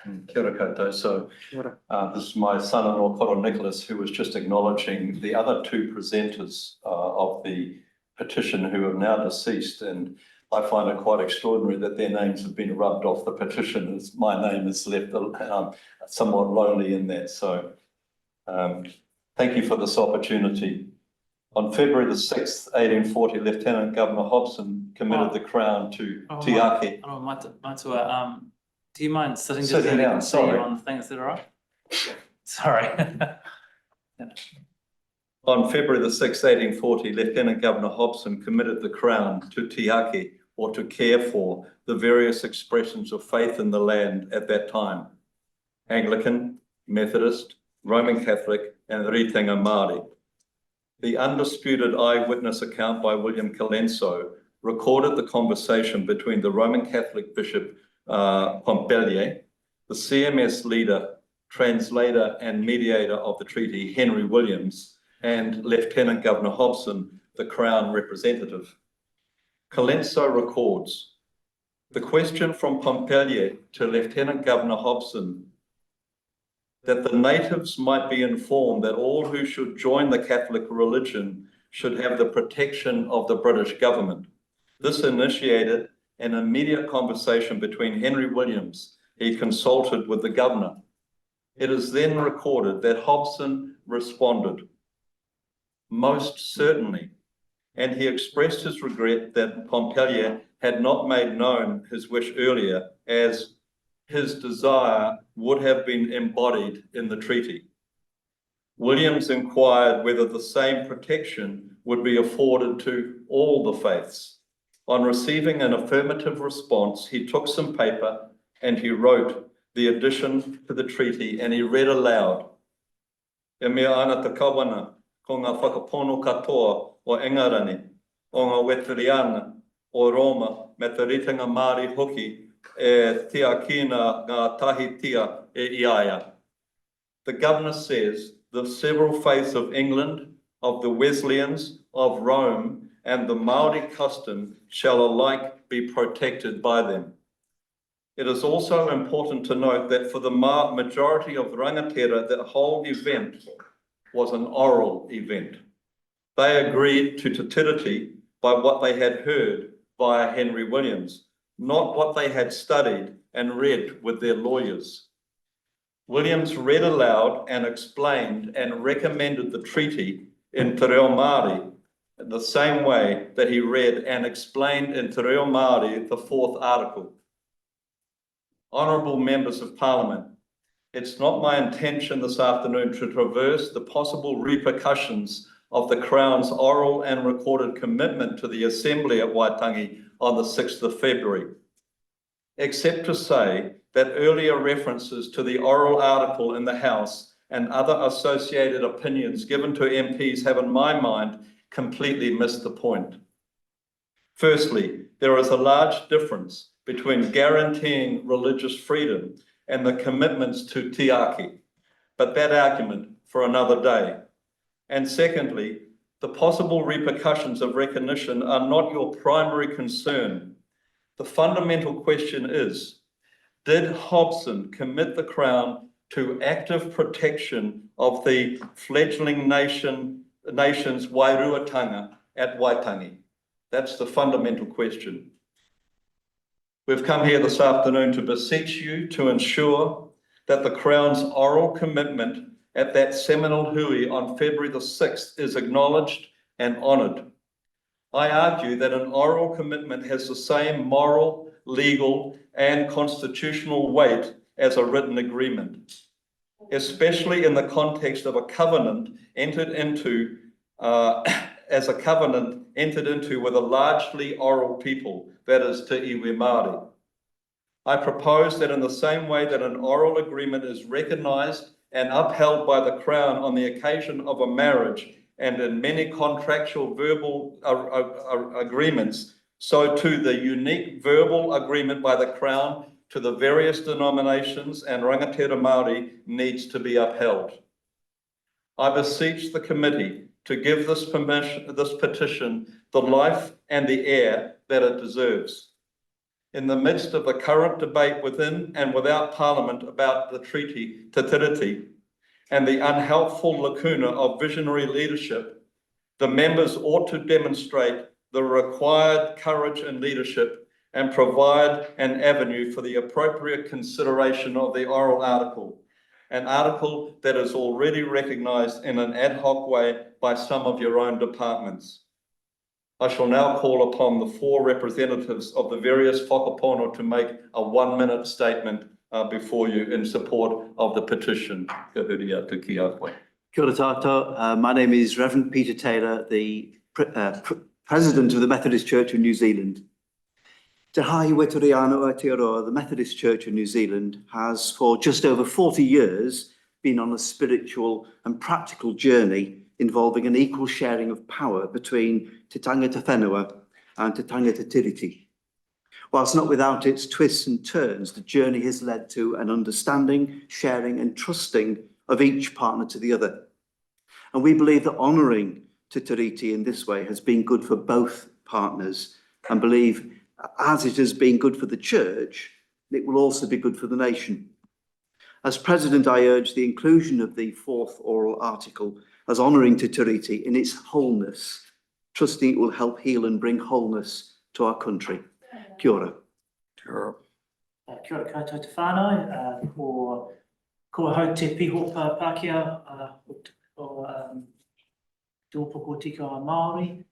Kia ora koutou. So this is my son-in-law, Koro Nicholas, who was just acknowledging the other two presenters of the petition who are now deceased. And I find it quite extraordinary that their names have been rubbed off the petition as my name is left somewhat lonely in that. So thank you for this opportunity. On February the 6th, 1840, Lieutenant Governor Hobson committed the crown to Te Tiriti. Do you mind sitting just Sitting so we down, can see sorry. you on the thing? Is that all right? Sorry. On February the 6th, 1840, Lieutenant Governor Hobson committed the crown to Te Tiriti, or to care for, the various expressions of faith in the land at that time: Anglican, Methodist, Roman Catholic, and Waitangi Māori. The undisputed eyewitness account by William Colenso recorded the conversation between the Roman Catholic Bishop Pompellier, the CMS leader, translator, and mediator of the treaty, Henry Williams, and Lieutenant Governor Hobson, the Crown representative. Colenso records, the question from Pompellier to Lieutenant Governor Hobson that the natives might be informed that all who should join the Catholic religion should have the protection of the British government. This initiated an immediate conversation between Henry Williams. He consulted with the governor. It is then recorded that Hobson responded, most certainly, and he expressed his regret that Pompellier had not made known his wish earlier, as his desire would have been embodied in the treaty. Williams inquired whether the same protection would be afforded to all the faiths. On receiving an affirmative response, he took some paper and he wrote the addition to the treaty, and he read aloud, "E mea ana te kawana, ko ngā whakapono katoa o Engarani, o ngā Wetariana, o Roma, me te ritanga Māori hoki, e tia kina ngā tahitia e iaia." The governor says the several faiths of England, of the Wesleyans, of Rome, and the Māori custom shall alike be protected by them. It is also important to note that for the majority of rangatira, the whole event was an oral event. They agreed to Te Tiriti by what they had heard via Henry Williams, not what they had studied and read with their lawyers. Williams read aloud and explained and recommended the treaty in Te Reo Māori, the same way that he read and explained in Te Reo Māori the 4th article. Honourable members of Parliament, it's not my intention this afternoon to traverse the possible repercussions of the Crown's oral and recorded commitment to the Assembly at Waitangi on the 6th of February, except to say that earlier references to the oral article in the House and other associated opinions given to MPs have, in my mind, completely missed the point. Firstly, there is a large difference between guaranteeing religious freedom and the commitments to Te Tiriti, but that argument for another day. And secondly, the possible repercussions of recognition are not your primary concern. The fundamental question is, did Hobson commit the Crown to active protection of the fledgling nation's wairuatanga at Waitangi? That's the fundamental question. We've come here this afternoon to beseech you to ensure that the Crown's oral commitment at that seminal hui on February the 6th is acknowledged and honoured. I argue that an oral commitment has the same moral, legal, and constitutional weight as a written agreement, especially in the context of a covenant entered into with a largely oral people, that is, Te Iwi Māori. I propose that in the same way that an oral agreement is recognised and upheld by the Crown on the occasion of a marriage and in many contractual verbal agreements, so too the unique verbal agreement by the Crown to the various denominations and rangatira Māori needs to be upheld. I beseech the committee to give this petition the life and the air that it deserves. In the midst of the current debate within and without Parliament about the treaty, Te Tiriti, and the unhelpful lacuna of visionary leadership, the members ought to demonstrate the required courage and leadership and provide an avenue for the appropriate consideration of the oral article, an article that is already recognised in an ad hoc way by some of your own departments. I shall now call upon the four representatives of the various whakapono to make a 1-minute statement before you in support of the petition. Ka huri atu ki a koe. Kia ora tātou. My name is Reverend Peter Taylor, the President of the Methodist Church of New Zealand. Te Hahi Wetori Anō Aotearoa, the Methodist Church of New Zealand has for just over 40 years been on a spiritual and practical journey involving an equal sharing of power between Te Tangata Whenua and Te Tangata Tiriti. Whilst not without its twists and turns, the journey has led to an understanding, sharing and trusting of each partner to the other. And we believe that honouring Te Tiriti in this way has been good for both partners, and believe as it has been good for the church, it will also be good for the nation. As President, I urge the inclusion of the fourth oral article as honouring Te Tiriti in its wholeness, trusting it will help heal and bring wholeness to our country. Kia ora. Kia ora koutou te whānau, ko hau te pihopa Pākehā o Te Opoko Tika o Māori.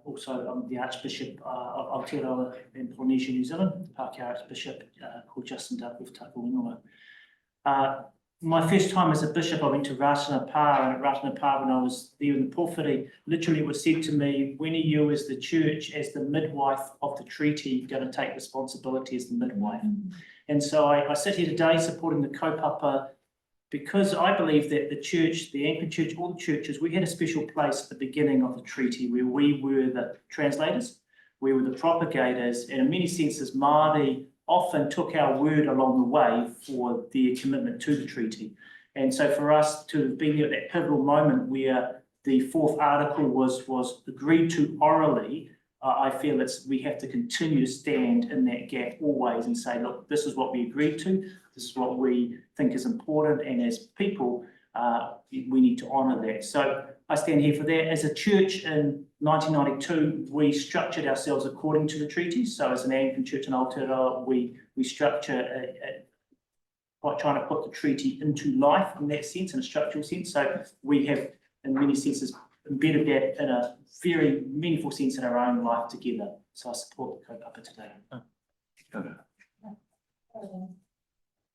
Also, I'm the Archbishop of Aotearoa in Polynesia, New Zealand, the Pākehā Archbishop called Justin Duckworth Tapu Ingoa. My first time as a bishop, I went to Ratana Pā, and at Ratana Pā, when I was there in the Pōwhiri, literally it was said to me, when are you as the church, as the midwife of the treaty, going to take responsibility as the midwife? And so I sit here today supporting the kaupapa because I believe that the church, the Anglican Church, all the churches, we had a special place at the beginning of the treaty where we were the translators, we were the propagators, and in many senses, Māori often took our word along the way for their commitment to the treaty. And so for us to have been there at that pivotal moment where the fourth article was agreed to orally, I feel we have to continue to stand in that gap always and say, look, this is what we agreed to, this is what we think is important, and as people, we need to honour that. So I stand here for that. As a church in 1992, we structured ourselves according to the treaty. So as an Anglican church in Aotearoa, we structure by trying to put the treaty into life in that sense, in a structural sense. So we have, in many senses, embedded that in a very meaningful sense in our own life together. So I support the kaupapa today.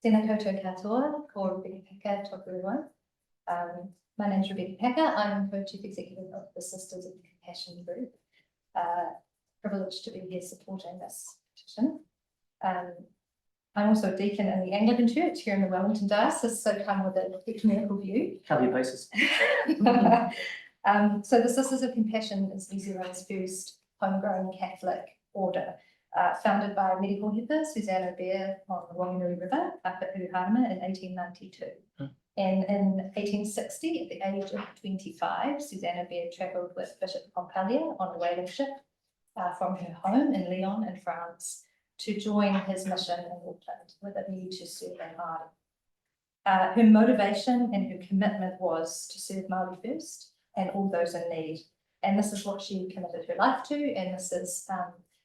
Tēnā koutou katoa, ko Rebecca Packer, tōku ingoa. My name is Rebecca Packer. I'm co-chief executive of the Sisters of the Compassion Group. Privileged to be here supporting this petition. I'm also a deacon in the Anglican Church here in the Wellington Diocese, so come with an ecumenical view. Cover your bases. So the Sisters of Compassion is New Zealand's first homegrown Catholic order, founded by medical hipper Susanna Bear on the Whanganui River up at Huharama in 1892. And in 1860, at the age of 25, Susanna Bear travelled with Bishop Pompalia on a whaling ship from her home in Lyon in France to join his mission in Auckland with a view to serving Māori. Her motivation and her commitment was to serve Māori first and all those in need. And this is what she committed her life to, and this is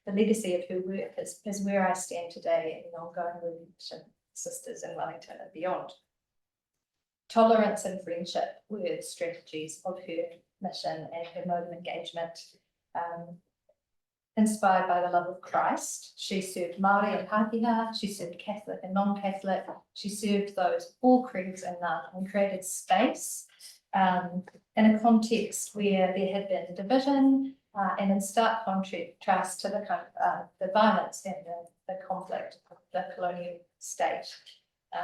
the legacy of her work is where I stand today in the ongoing mission sisters in Wellington and beyond. Tolerance and friendship were the strategies of her mission and her mode of engagement. Inspired by the love of Christ, she served Māori and Pākehā, she served Catholic and non-Catholic, she served those all creeds and none, and created space in a context where there had been division and in stark contrast to the kind of the violence and the conflict of the colonial state.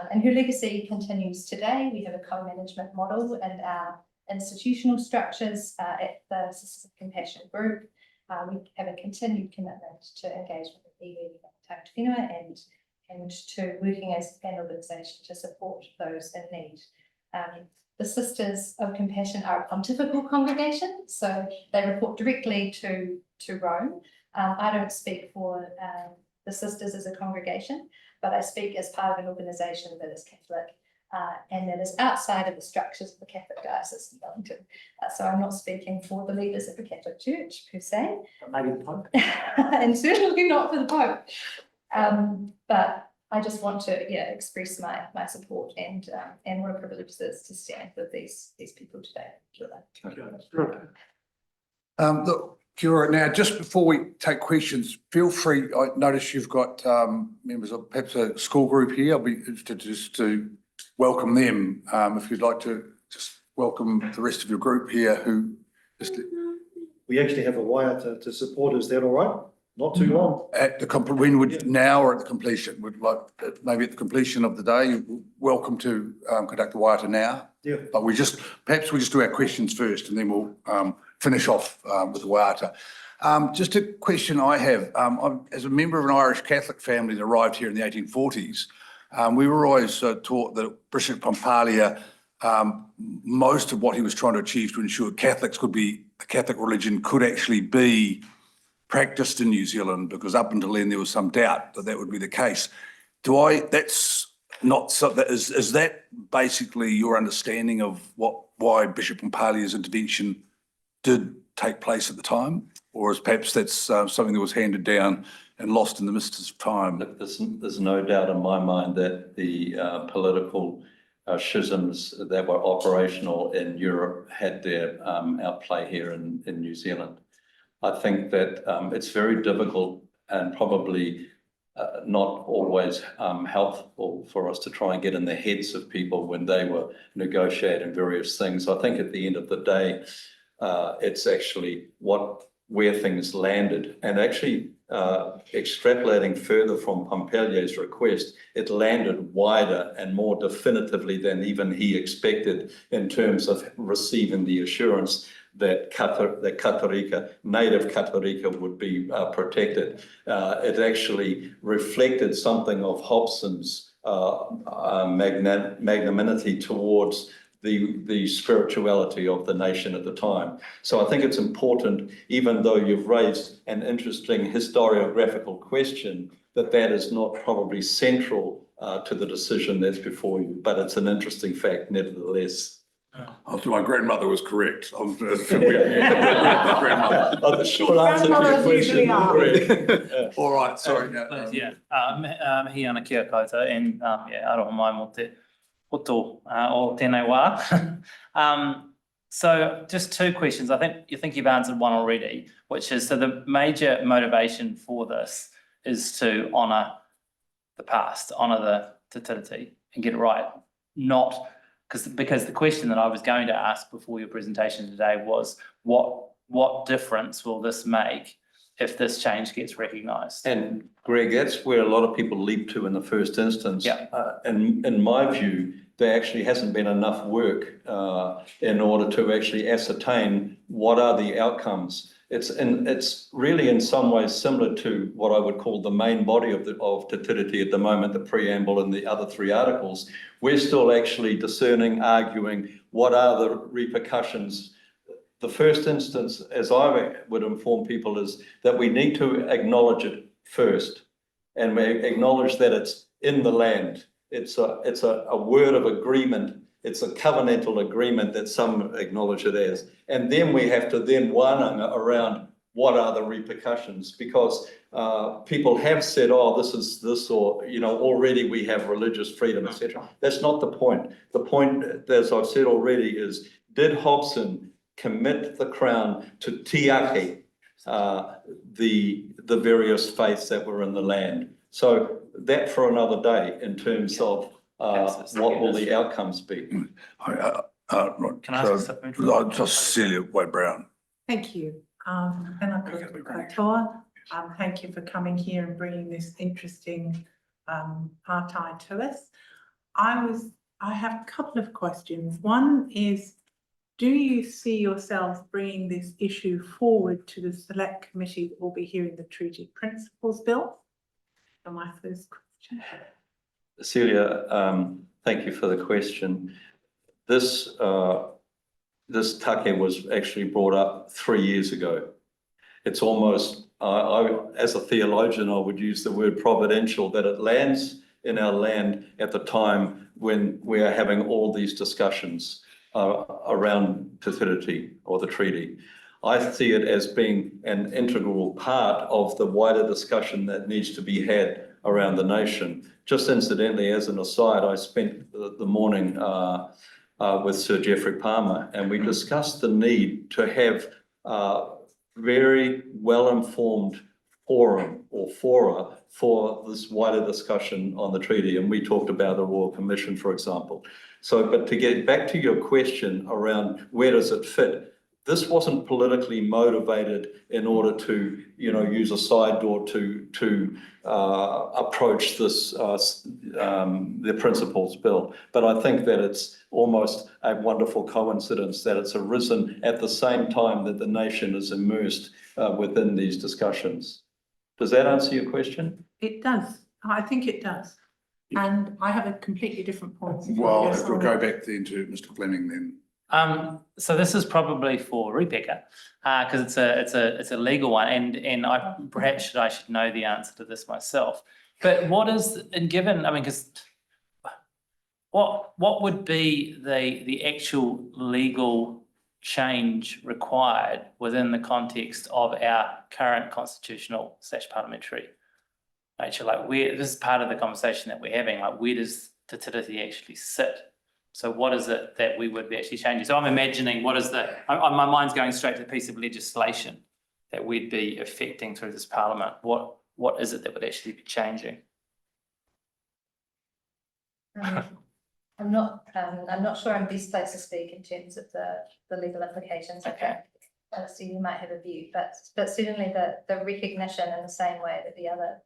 And her legacy continues today. We have a co-management model in our institutional structures at the Sisters of Compassion Group. We have a continued commitment to engagement with iwi and tangata whenua and to working as an organisation to support those in need. The Sisters of Compassion are a pontifical congregation, so they report directly to Rome. I don't speak for the sisters as a congregation, but I speak as part of an organisation that is Catholic and that is outside of the structures of the Catholic Diocese in Wellington. So I'm not speaking for the leaders of the Catholic Church per se, Maybe the Pope. and certainly not for the Pope. But I just want to, express my support and what a privilege it is to stand with these people today. Look, Kia ora. Now, just before we take questions, feel free, I notice you've got members of perhaps a school group here. I'll be interested just to welcome them. If you'd like to just welcome the rest of your group here who just We actually have a wire to support. Is that all right? Not too long. at the, when would, now or at the completion? Would like, maybe at the completion of the day, you're welcome to conduct the waiata now. Yeah. But perhaps we just do our questions first and then we'll finish off with the waiata. Just a question I have, as a member of an Irish Catholic family that arrived here in the 1840s, we were always taught that Bishop Pompalia, most of what he was trying to achieve to ensure Catholics could be, the Catholic religion could actually be practiced in New Zealand, because up until then there was some doubt that that would be the case. That's not so, is that basically your understanding of why Bishop Pompalia's intervention did take place at the time? Or is perhaps that's something that was handed down and lost in the mists of time? Look, there's no doubt in my mind that the political schisms that were operational in Europe had their outplay here in New Zealand. I think that it's very difficult and probably not always helpful for us to try and get in the heads of people when they were negotiating various things. I think at the end of the day, it's actually where things landed, and actually extrapolating further from Pompalia's request, it landed wider and more definitively than even he expected in terms of receiving the assurance that native Katarika would be protected. It actually reflected something of Hobson's magnanimity towards the spirituality of the nation at the time. So I think it's important, even though you've raised an interesting historiographical question, that is not probably central to the decision that's before you, but it's an interesting fact nevertheless. I thought my grandmother was correct. Oh, the short answer to your question. Correct. All right, sorry. Mihi ana kia koutou, and aroha mai mo te oto o tēnei wā. So just two questions. I think you've answered one already, which is, so the major motivation for this is to honour the past, honour the Te Tiriti and get it right, not because the question that I was going to ask before your presentation today was what difference will this make if this change gets recognised? And Greg, that's where a lot of people leap to in the first instance. Yeah. And in my view, there actually hasn't been enough work in order to actually ascertain what are the outcomes. It's really in some ways similar to what I would call the main body of Te Tiriti at the moment, the preamble and the other three articles. We're still actually discerning, arguing what are the repercussions. The first instance, as I would inform people, is that we need to acknowledge it first, and we acknowledge that it's in the land. It's a word of agreement. It's a covenantal agreement that some acknowledge it as. And then we have to then wānanga around what are the repercussions, because people have said, oh, this is this, or, already we have religious freedom, etc. That's not the point. The point, as I've said already, is did Hobson commit the crown to tiaki, the various faiths that were in the land? So that for another day in terms of what will the outcomes be? Can I ask something? Just Celia White-Brown. Thank you. Tēnā koutou. Thank you for coming here and bringing this interesting partai to us. I have a couple of questions. One is, do you see yourselves bringing this issue forward to the select committee that will be hearing the Treaty Principles Bill? So my first question. Celia, thank you for the question. This take was actually brought up 3 years ago. It's almost as a theologian, I would use the word providential, that it lands in our land at the time when we are having all these discussions around Te Tiriti or the treaty. I see it as being an integral part of the wider discussion that needs to be had around the nation. Just incidentally, as an aside, I spent the morning with Sir Geoffrey Palmer, and we discussed the need to have very well-informed forum or fora for this wider discussion on the treaty. And we talked about the Royal Commission, for example. So, but to get back to your question around where does it fit, this wasn't politically motivated in order to, use a side door to approach this, the principles bill. But I think that it's almost a wonderful coincidence that it's arisen at the same time that the nation is immersed within these discussions. Does that answer your question? It does. I think it does. And I have a completely different point of view. Well, Yes, if we'll I go will. back then to Mr. Fleming then. So this is probably for Rebecca, because it's a legal one, and I perhaps I should know the answer to this myself. But what is, and given, because what would be the actual legal change required within the context of our current constitutional / parliamentary nature? Like, where, this is part of the conversation that we're having, like, where does Te Tiriti actually sit? So what is it that we would be actually changing? So I'm imagining what is my mind's going straight to a piece of legislation that we'd be affecting through this parliament. What is it that would actually be changing? I'm not sure I'm best placed to speak in terms of the legal implications. Okay. So you might have a view, but certainly the recognition in the same way that the other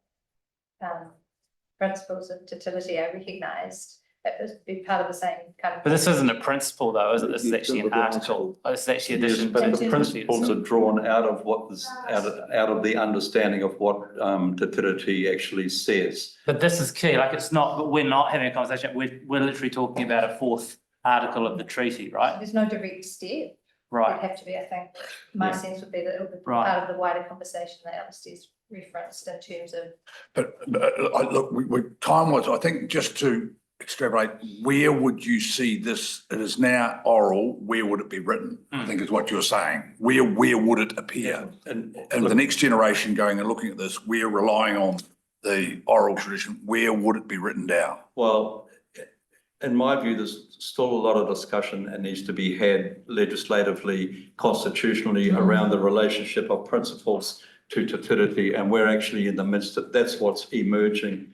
principles of Te Tiriti are recognised, it would be part of the same kind of. But this isn't a principle though, is it? This is actually an article. Oh, this is actually Yes, addition. but to the principles are drawn out of what was out of the understanding of what Te Tiriti actually says. But this is key, like it's not, we're not having a conversation, we're literally talking about a fourth article of the treaty, right? There's no direct step. It'd Right, have to be, I think, my Yeah. sense would be that it would be Right. part of the wider conversation that Alistair's referenced in terms of. But look, we time was, I think, just to extrapolate, where would you see this? It is now oral, where would it be written? I think is what you're saying. Where would it appear? And And the next generation going and looking at this, we're relying on the oral tradition, where would it be written down? well, in my view, there's still a lot of discussion that needs to be had legislatively, constitutionally around the relationship of principles to Te Tiriti, and we're actually in the midst of, that's what's emerging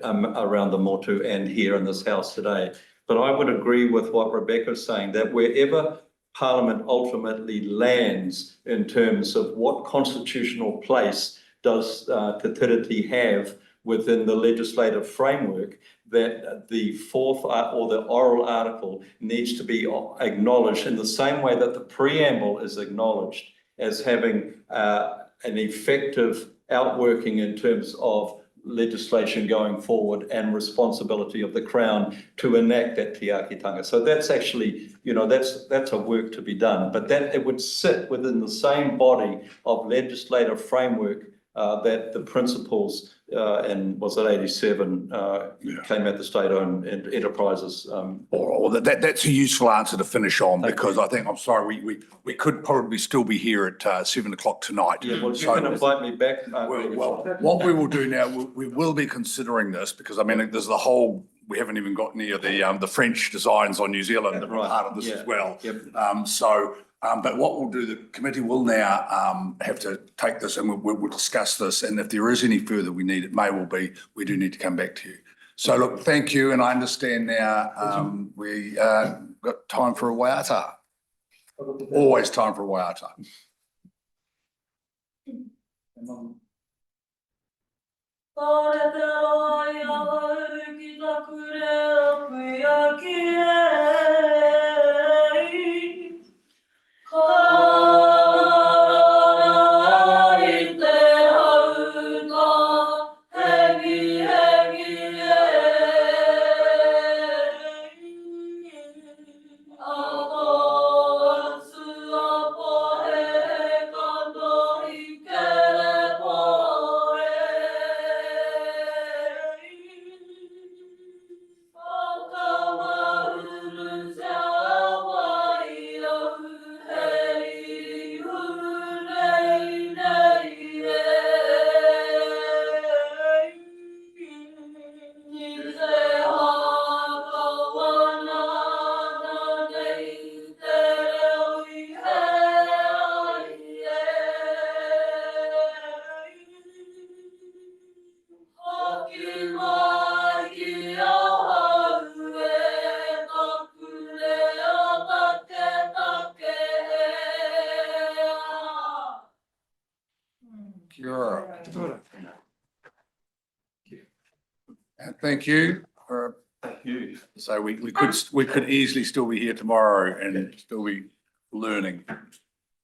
around the motu and here in this house today. But I would agree with what Rebecca's saying, that wherever Parliament ultimately lands in terms of what constitutional place does Te Tiriti have within the legislative framework, that the fourth or the oral article needs to be acknowledged in the same way that the preamble is acknowledged as having an effective outworking in terms of legislation going forward and responsibility of the Crown to enact that tiakitanga. So that's actually, that's a work to be done, but that it would sit within the same body of legislative framework that the principles in, was it 87, came at the state-owned enterprises. Or that's a useful answer to finish on, because I think, I'm sorry, we could probably still be here at 7 o'clock tonight. Yeah, well, you So- can invite me back. Well, what we will do now, we will be considering this, because there's the whole, we haven't even got near the French designs on New Zealand that are Right, part of this yeah, as well. yep. But what we'll do, the committee will now have to take this and we'll discuss this. And if there is any further we need, it may well be, we do need to come back to you. So look, thank you. And I understand now we got time for a waiata. Always time for a waiata. Kia ora. And thank you. Thank you. So we could easily still be here tomorrow and still be learning.